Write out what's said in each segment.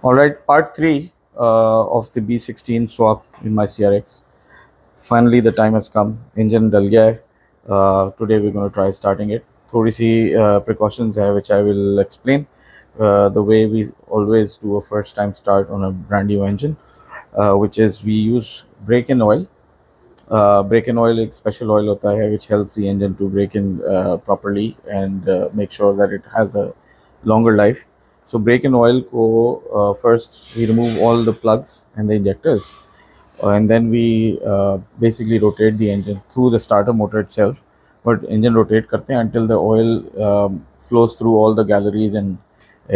All right, part three of the B16 swap in my CRX. Finally, the time has come. Engine dal gaya hai. Today we're going to try starting it. थोड़ी सी precautions है which I will explain. The way we always do a first time start on a brand new engine, which is we use brake in oil. Brake in oil एक special oil होता है which helps the engine to brake in properly and make sure that it has a longer life. So brake in oil को first we remove all the plugs and the injectors, and then we basically rotate the engine through the starter motor itself. But engine rotate करते हैं until the oil flows through all the galleries and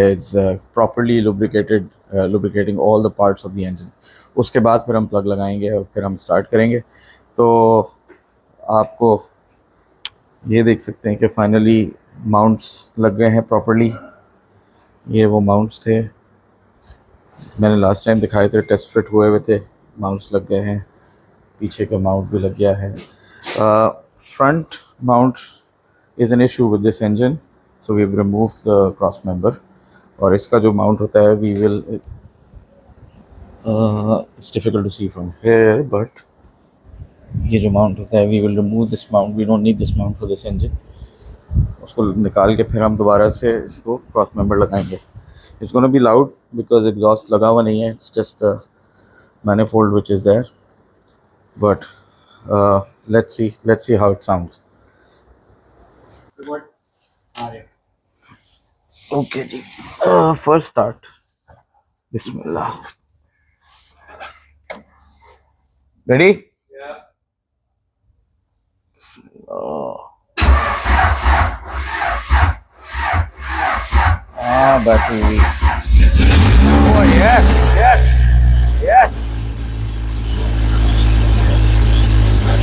it's properly lubricated, lubricating all the parts of the engine. उसके बाद फिर हम plug लगाएंगे और फिर हम start करेंगे. तो आपको ये देख सकते हैं कि फाइनली माउंट्स लग गए हैं प्रॉपरली. ये वो माउंट्स थे मैंने लास्ट टाइम दिखाए थे, टेस्ट फिट हुए हुए थे. माउंट्स लग गए हैं, पीछे का माउंट भी लग गया है. Front mount is an issue with this engine, so we remove the cross member. और इसका जो माउंट होता है we will, it's difficult to see from here, but ये जो माउंट होता है we will remove this mount. We don't need this mount for this engine. उसको निकाल के फिर हम दोबारा से इसको क्रॉस मेंबर लगाएंगे. It's gonna be loud because exhaust लगा हुआ नहीं है. It's just the manifold which is there, but let's see how it sounds. Okay ji. First start. Bismillah. Ready? Oh. Battery weak. Oh yes, yes, yes.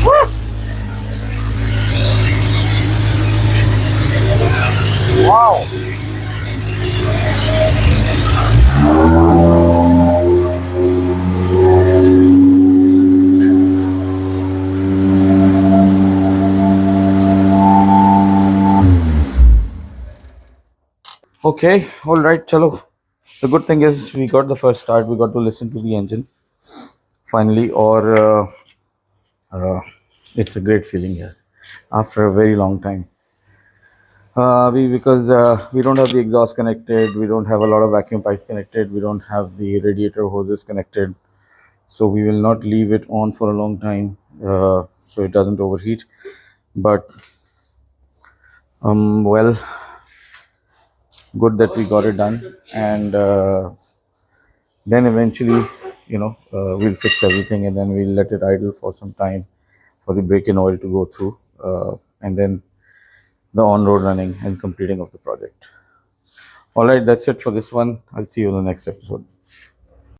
Woo! Wow. Okay, all right, chalo. The good thing is we got the first start. We got to listen to the engine finally, or it's a great feeling here after a very long time. Because we don't have the exhaust connected, we don't have a lot of vacuum pipes connected, we don't have the radiator hoses connected, so we will not leave it on for a long time so it doesn't overheat. But well, good that we got it done, and then eventually, we'll fix everything and then we'll let it idle for some time for the brake in oil to go through, and then the on-road running and completing of the project. All right, that's it for this one. I'll see you in the next episode.